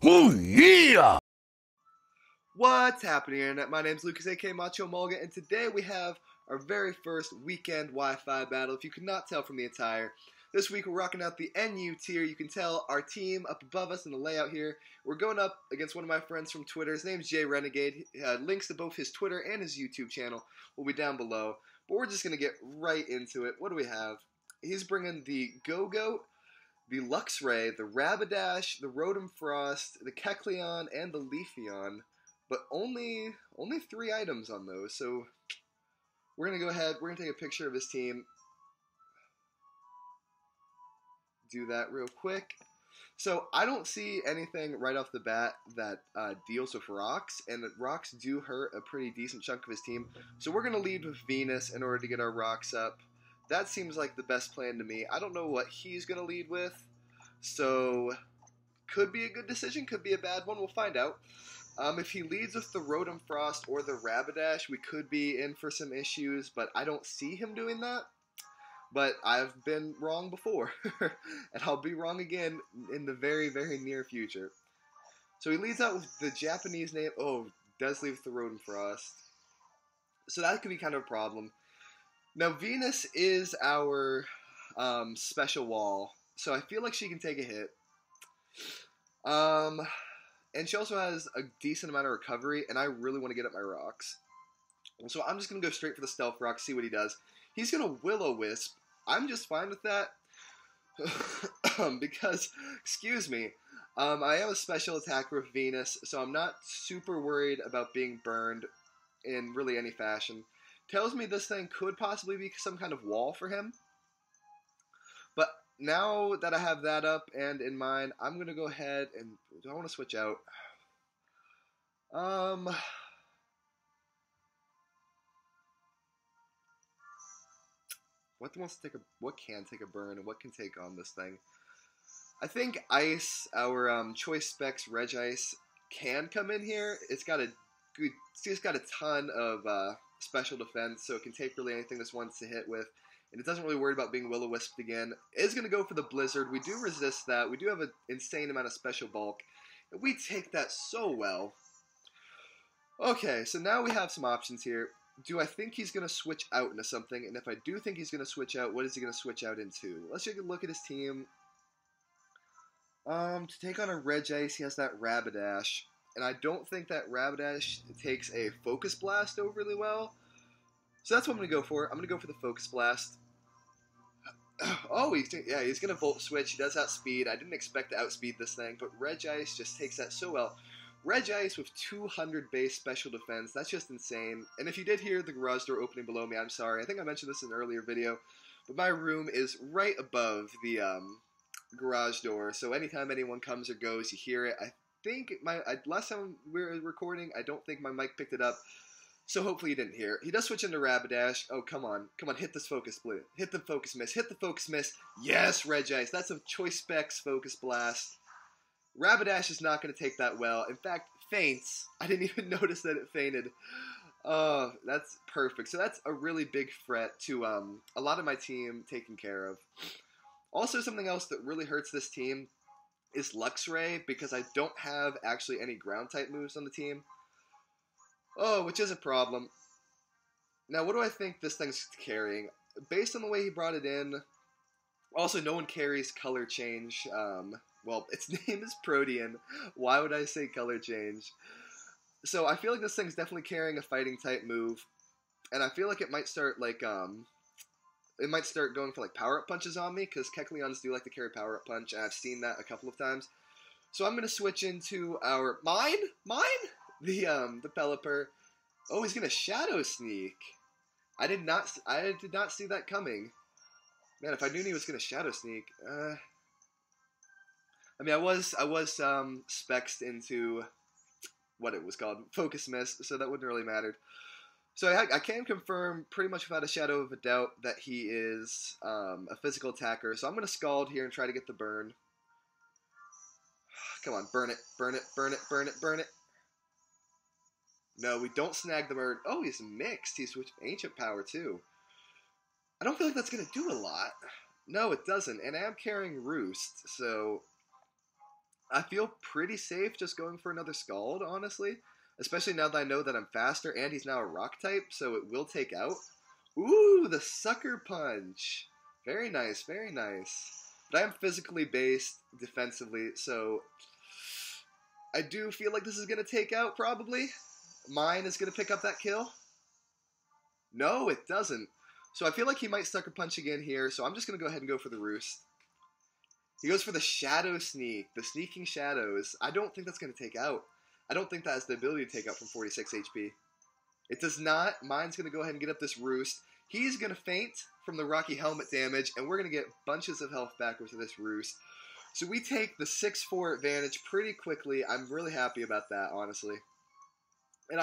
Oh yeah! What's happening, Internet? My name's Lucas, aka Macho Emolga, and today we have our very first weekend Wi-Fi battle. If you could not tell from the attire, this week we're rocking out the NU tier. You can tell our team up above us in the layout here. We're going up against one of my friends from Twitter. His name's Jay Renegade. Links to both his Twitter and his YouTube channel will be down below. But we're just going to get right into it. What do we have? He's bringing the Go-Goat, the Luxray, the Rapidash, the Rotom Frost, the Kecleon, and the Leafeon. But only 3 items on those, so we're going to go ahead, we're going to take a picture of his team. Do that real quick. So I don't see anything right off the bat that deals with rocks, and that rocks do hurt a pretty decent chunk of his team. So we're going to lead with Venus in order to get our rocks up. That seems like the best plan to me. I don't know what he's going to lead with, so could be a good decision, could be a bad one, we'll find out. If he leads with the Rotom Frost or the Rapidash, we could be in for some issues, but I don't see him doing that. But I've been wrong before, and I'll be wrong again in the very, very near future. So he leads out with the Japanese name. Oh, does leave with the Rotom Frost. So that could be kind of a problem. Now, Venus is our special wall, so I feel like she can take a hit. And she also has a decent amount of recovery, and I really want to get up my rocks. So I'm just going to go straight for the Stealth Rock, see what he does. He's going to Will-O-Wisp. I'm just fine with that. Because, excuse me, I am a special attacker with Venus, so I'm not super worried about being burned in really any fashion. Tells me this thing could possibly be some kind of wall for him. But now that I have that up and in mind, I'm going to go ahead and... Do I want to switch out? What can take a burn and what can take on this thing? I think Ice, our Choice Specs Regice, can come in here. It's got a ton of special defense, so it can take really anything this wants to hit with. And it doesn't really worry about being Will-O-Wisped again. It is going to go for the Blizzard. We do resist that. We do have an insane amount of special bulk. And we take that so well. Okay, so now we have some options here. Do I think he's going to switch out into something? And if I do think he's going to switch out, what is he going to switch out into? Let's take a look at his team. To take on a Regice, he has that Rapidash. And I don't think that Rapidash takes a Focus Blast overly well. So that's what I'm going to go for. I'm going to go for the Focus Blast. Oh, he's going to Volt Switch. He does outspeed. I didn't expect to outspeed this thing, but Regice just takes that so well. Regice with 200 base special defense. That's just insane. And if you did hear the garage door opening below me, I'm sorry. I think I mentioned this in an earlier video, but my room is right above the garage door. So anytime anyone comes or goes, you hear it. I think last time we were recording, I don't think my mic picked it up. So hopefully you didn't hear it. He does switch into Rapidash. Oh, come on. Come on, hit this Focus Blue. Hit the Focus Miss. Hit the Focus Miss. Yes, Regice. That's a Choice Specs Focus Blast. Rapidash is not going to take that well. In fact, faints. I didn't even notice that it fainted. Oh, that's perfect. So that's a really big threat to a lot of my team taken care of. Also, something else that really hurts this team is Luxray, because I don't have actually any ground-type moves on the team. Oh, which is a problem. Now, what do I think this thing's carrying? Based on the way he brought it in, also, no one carries Color Change. Well, its name is Protean. Why would I say Color Change? So I feel like this thing's definitely carrying a fighting-type move, and I feel like it might start, like, it might start going for, like, power-up punches on me, because Kecleons do like to carry power-up punch, and I've seen that a couple of times. So I'm going to switch into our... Mine? The Pelipper. Oh, he's gonna Shadow Sneak. I did not see that coming. Man, if I knew he was gonna Shadow Sneak, I mean, I was spexed into what it was called, Focus Miss, so that wouldn't really matter. So I can confirm pretty much without a shadow of a doubt that he is a physical attacker. So I'm gonna Scald here and try to get the burn. Come on, burn it, burn it, burn it, burn it, burn it. No, we don't snag the bird. Oh, he's mixed. He's with Ancient Power, too. I don't feel like that's going to do a lot. No, it doesn't. And I am carrying Roost, so I feel pretty safe just going for another Scald, honestly. Especially now that I know that I'm faster, and he's now a rock type, so it will take out. Ooh, the Sucker Punch! Very nice, very nice. But I am physically based defensively, so I do feel like this is going to take out, probably. Mine is going to pick up that kill. No, it doesn't. So I feel like he might Sucker Punch again here, so I'm just going to go ahead and go for the Roost. He goes for the Shadow Sneak, the Sneaking Shadows. I don't think that's going to take out. I don't think that has the ability to take out from 46 HP. It does not. Mine's going to go ahead and get up this Roost. He's going to faint from the Rocky Helmet damage, and we're going to get bunches of health back with this Roost. So we take the 6-4 advantage pretty quickly. I'm really happy about that, honestly. And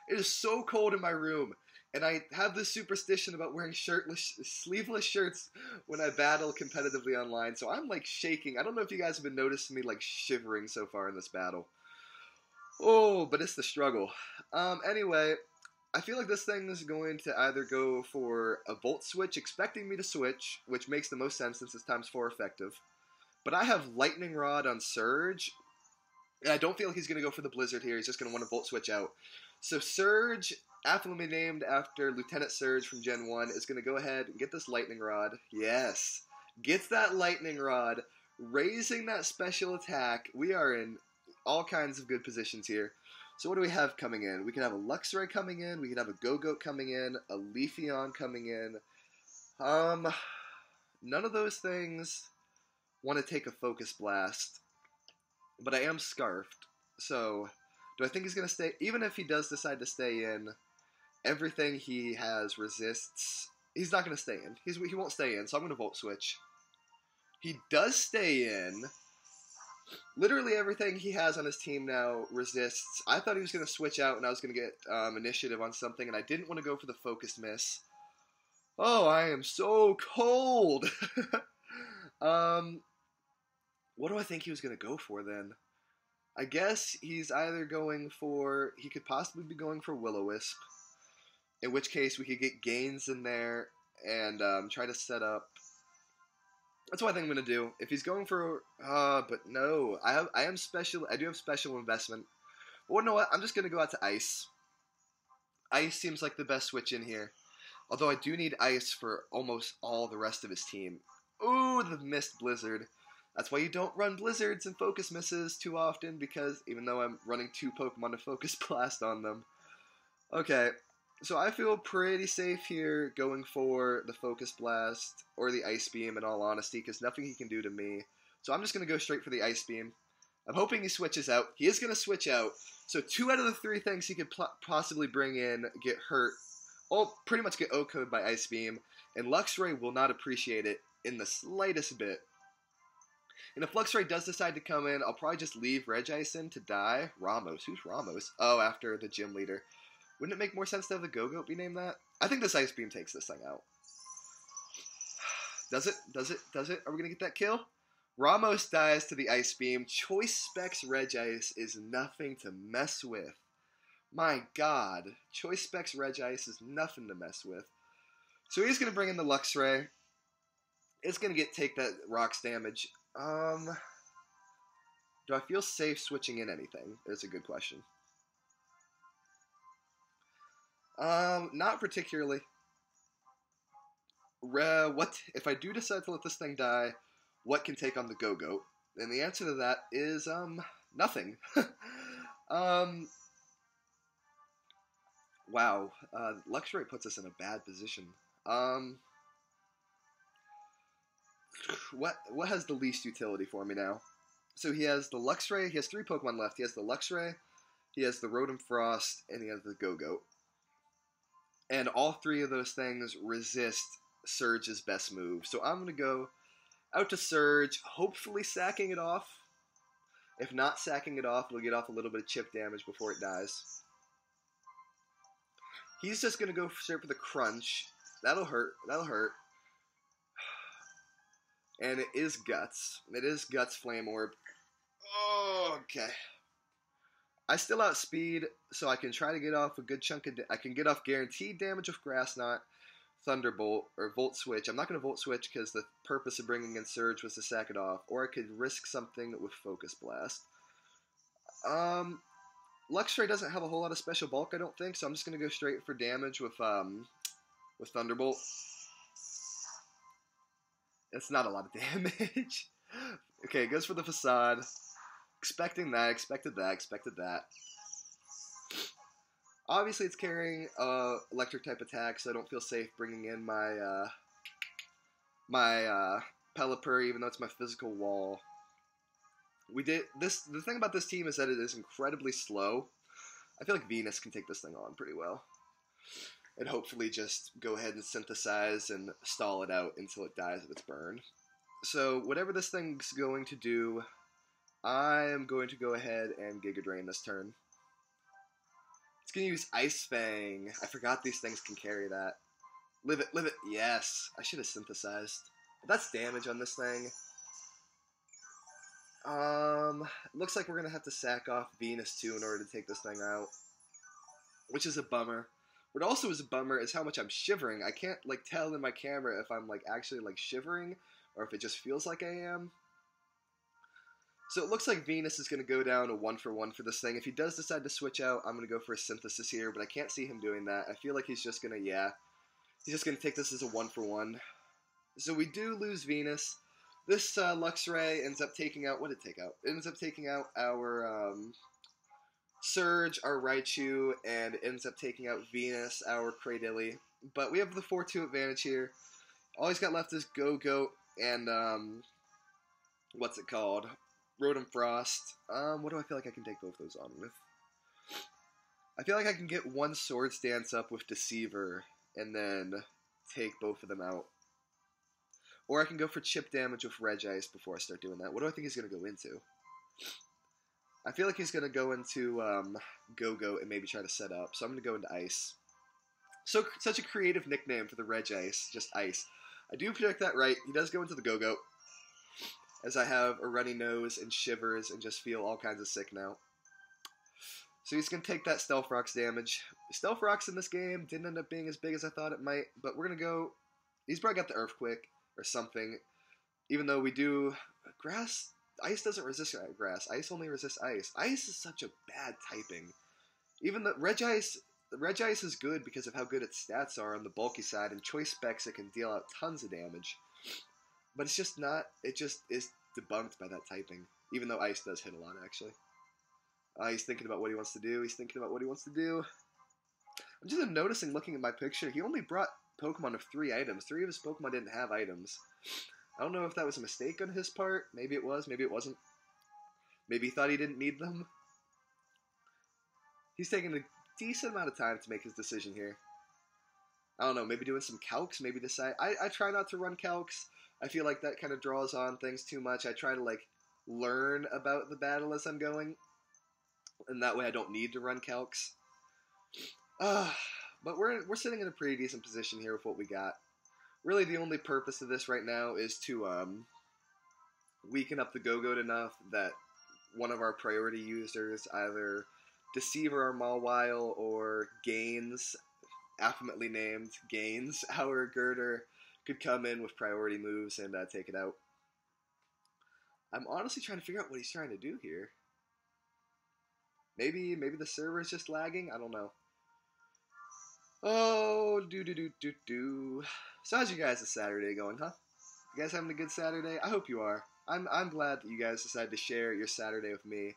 it is so cold in my room. And I have this superstition about wearing sleeveless shirts when I battle competitively online. So I'm like shaking. I don't know if you guys have been noticing me like shivering so far in this battle. Oh, but it's the struggle. Anyway, I feel like this thing is going to either go for a Volt Switch, expecting me to switch, which makes the most sense since it's ×4 effective. But I have Lightning Rod on Surge, and I don't feel like he's going to go for the Blizzard here. He's just going to want to Volt Switch out. So Surge, affluently named after Lieutenant Surge from Gen 1, is going to go ahead and get this Lightning Rod. Yes, gets that Lightning Rod, raising that special attack. We are in all kinds of good positions here. So what do we have coming in? We can have a Luxray coming in. We can have a Go-Goat coming in. A Leafeon coming in. None of those things want to take a Focus Blast. But I am Scarfed. So do I think he's going to stay? Even if he does decide to stay in, everything he has resists. He's not going to stay in. He won't stay in, so I'm going to Volt Switch. He does stay in. Literally everything he has on his team now resists. I thought he was going to switch out and I was going to get initiative on something, and I didn't want to go for the Focus Miss. Oh, I am so cold! What do I think he was going to go for then? I guess he's either going for... He could possibly be going for Will-O-Wisp, in which case we could get gains in there and try to set up... That's what I think I'm going to do. If he's going for... but no. I do have special investment. But you know what? I'm just going to go out to Ice. Ice seems like the best switch in here. Although I do need Ice for almost all the rest of his team. Ooh, the missed Blizzard. That's why you don't run Blizzards and Focus Misses too often, because even though I'm running 2 Pokemon to Focus Blast on them. Okay, so I feel pretty safe here going for the Focus Blast or the Ice Beam in all honesty, because nothing he can do to me. So I'm just going to go straight for the Ice Beam. I'm hoping he switches out. He is going to switch out. So 2 out of the 3 things he could possibly bring in get hurt. Or pretty much get OHKO'd by Ice Beam. And Luxray will not appreciate it in the slightest bit. And if Luxray does decide to come in, I'll probably just leave Regice in to die. Ramos. Who's Ramos? Oh, after the gym leader. Wouldn't it make more sense to have the Go-Goat be named that? I think this Ice Beam takes this thing out. Does it? Does it? Does it? Are we going to get that kill? Ramos dies to the Ice Beam. Choice Specs Regice is nothing to mess with. My god. Choice Specs Regice is nothing to mess with. So he's going to bring in the Luxray. It's going to take that rocks damage. Do I feel safe switching in anything? Is a good question. Not particularly. What if I do decide to let this thing die? What can take on the Go-Goat? And the answer to that is nothing. Wow. Luxray puts us in a bad position. What has the least utility for me now? So he has the Luxray. He has 3 Pokemon left. He has the Luxray, he has the Rotom Frost, and he has the Go-Goat. And all 3 of those things resist Surge's best move. So I'm going to go out to Surge, hopefully sacking it off. If not sacking it off, it'll get off a little bit of chip damage before it dies. He's just going to go straight for the Crunch. That'll hurt. That'll hurt. And it is Guts. It is Guts Flame Orb. Oh, okay. I still outspeed, so I can try to get off a good chunk of... I can get off guaranteed damage of Grass Knot. Thunderbolt or Volt Switch. I'm not going to Volt Switch because the purpose of bringing in Surge was to sack it off. Or I could risk something with Focus Blast. Luxray doesn't have a whole lot of special bulk, I don't think, so I'm just going to go straight for damage with Thunderbolt. It's not a lot of damage. Okay, it goes for the Facade. Expected that. Obviously, it's carrying electric type attack, so I don't feel safe bringing in my Pelipper, even though it's my physical wall. The thing about this team is that it is incredibly slow. I feel like Venus can take this thing on pretty well. And hopefully just go ahead and synthesize and stall it out until it dies of its burn. So whatever this thing's going to do, I am going to go ahead and Giga Drain this turn. It's going to use Ice Fang. I forgot these things can carry that. Live it. Yes. I should have synthesized. That's damage on this thing. Looks like we're going to have to sack off Venus too in order to take this thing out. Which is a bummer. What also is a bummer is how much I'm shivering. I can't tell in my camera if I'm actually shivering or if it just feels like I am. So it looks like Venus is going to go down a 1-for-1 for this thing. If he does decide to switch out, I'm going to go for a Synthesis here, but I can't see him doing that. I feel like he's just going to, he's just going to take this as a 1-for-1. So we do lose Venus. This Luxray ends up taking out, what did it take out? It ends up taking out our Surge, our Raichu, and ends up taking out Venus, our Cradilly. But we have the 4-2 advantage here. All he's got left is Go-Goat and, what's it called? Rotom Frost. What do I feel like I can take both those on with? I feel like I can get one Swords Dance up with Deceiver and then take both of them out. Or I can go for chip damage with Regice before I start doing that. What do I think he's going to go into? I feel like he's going to go into Go-Goat and maybe try to set up. So I'm going to go into Ice. So such a creative nickname for the Regice, just Ice. I do predict that right. He does go into the Go-Goat. As I have a runny nose and shivers and just feel all kinds of sick now. So he's going to take that Stealth Rock's damage. Stealth Rocks in this game didn't end up being as big as I thought it might. But we're going to go... He's probably got the Earthquake or something. Even though we do... Grass... Ice doesn't resist grass. Ice only resists ice. Ice is such a bad typing. Even the Regice is good because of how good its stats are on the bulky side. And Choice Specs, it can deal out tons of damage. But it's just not, it just is debunked by that typing. Even though Ice does hit a lot, actually. He's thinking about what he wants to do. I'm just noticing, looking at my picture, he only brought Pokemon of 3 items. 3 of his Pokemon didn't have items. I don't know if that was a mistake on his part. Maybe it was, maybe it wasn't. Maybe he thought he didn't need them. He's taking a decent amount of time to make his decision here. I don't know, maybe doing some calcs, maybe decide. I try not to run calcs. I feel like that kind of draws on things too much. I try to, learn about the battle as I'm going. And that way I don't need to run calcs. But we're sitting in a pretty decent position here with what we got. Really, the only purpose of this right now is to weaken up the Go-Goat enough that one of our priority users, either Deceiver or Mawile or Gains, affamantly named Gains, our Girder, could come in with priority moves and take it out. I'm honestly trying to figure out what he's trying to do here. Maybe the server is just lagging? I don't know. Oh, So how's you guys' Saturday going, huh? You guys having a good Saturday? I hope you are. I'm glad that you guys decided to share your Saturday with me.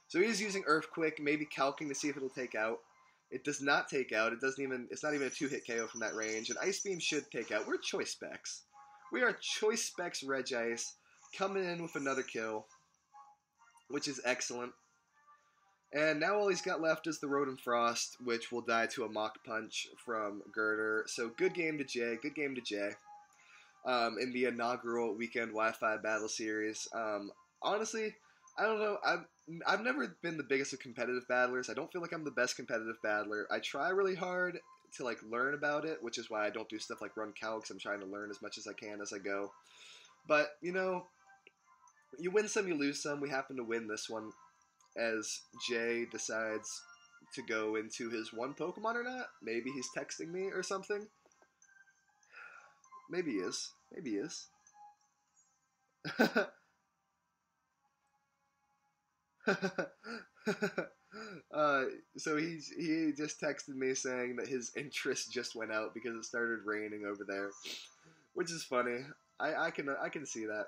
So he's using Earthquake, maybe calcing to see if it'll take out. It does not take out. It's not even a 2-hit KO from that range. And Ice Beam should take out. We're Choice Specs. We are Choice Specs Regice coming in with another kill, which is excellent. And now all he's got left is the Rotom Frost, which will die to a Mach Punch from Girder. So good game to Jay. In the inaugural Weekend Wi-Fi Battle Series. Honestly, I don't know. I've never been the biggest of competitive battlers. I don't feel like I'm the best competitive battler. I try really hard to learn about it, which is why I don't do stuff like run calcs. I'm trying to learn as much as I can as I go. But, you win some, you lose some. We happen to win this one as Jay decides to go into his one Pokemon or not. Maybe he's texting me or something. Maybe he is. Maybe he is. So he just texted me saying that his interest just went out because it started raining over there, which is funny. I can see that.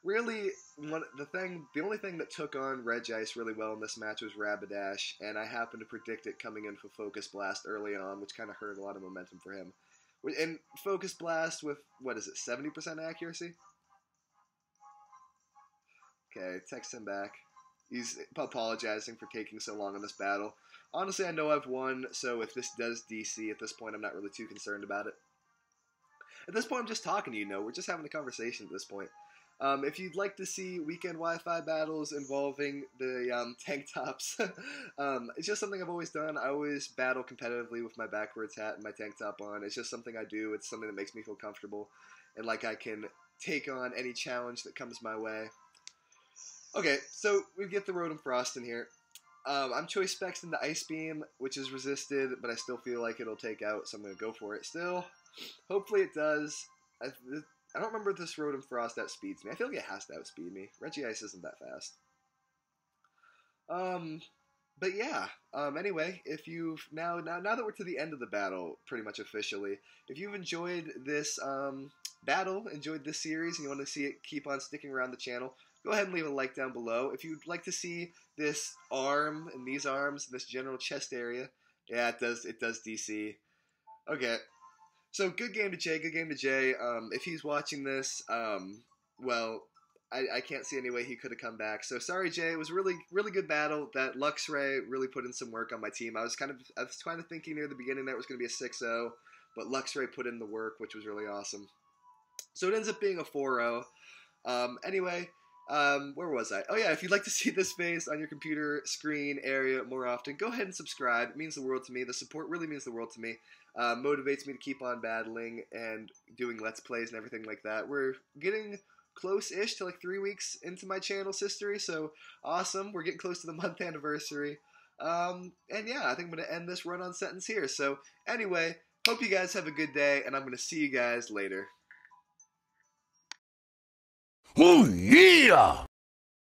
Really, the only thing that took on Regice really well in this match was Rapidash, and I happened to predict it coming in for Focus Blast early on, which kind of hurt a lot of momentum for him. And Focus Blast with, what is it, 70% accuracy? Okay, text him back. He's apologizing for taking so long in this battle. Honestly, I know I've won, so if this does DC at this point, I'm not really too concerned about it. At this point, I'm just talking to you, we're just having a conversation at this point. If you'd like to see weekend Wi-Fi battles involving the tank tops, it's just something I've always done. I always battle competitively with my backwards hat and my tank top on. It's just something I do. It's something that makes me feel comfortable and like I can take on any challenge that comes my way. Okay, so we get the Rotom Frost in here. I'm choice specs in the Ice Beam, which is resisted, but I still feel like it'll take out, so I'm going to go for it still. Hopefully it does. I don't remember if this Rotom Frost outspeeds me. I feel like it has to outspeed me. Regice isn't that fast. But yeah. Anyway, if you've now that we're to the end of the battle, pretty much officially, if you've enjoyed this battle, enjoyed this series, and you want to see it keep on sticking around the channel, go ahead and leave a like down below. If you'd like to see this arm and these arms, this general chest area, yeah, it does DC. Okay. So, good game to Jay, good game to Jay. If he's watching this, well, I can't see any way he could have come back. So, sorry, Jay. It was a really, really good battle. That Luxray really put in some work on my team. I was kind of thinking near the beginning that it was going to be a 6-0, but Luxray put in the work, which was really awesome. So, it ends up being a 4-0. Anyway, where was I? Oh yeah, if you'd like to see this face on your computer screen area more often, go ahead and subscribe. It means the world to me. The support really means the world to me. Motivates me to keep on battling and doing Let's Plays and everything like that. We're getting close-ish to like 3 weeks into my channel's history, so awesome. We're getting close to the month anniversary. And yeah, I think I'm going to end this run-on sentence here. So anyway, hope you guys have a good day, and I'm going to see you guys later. Oh yeah!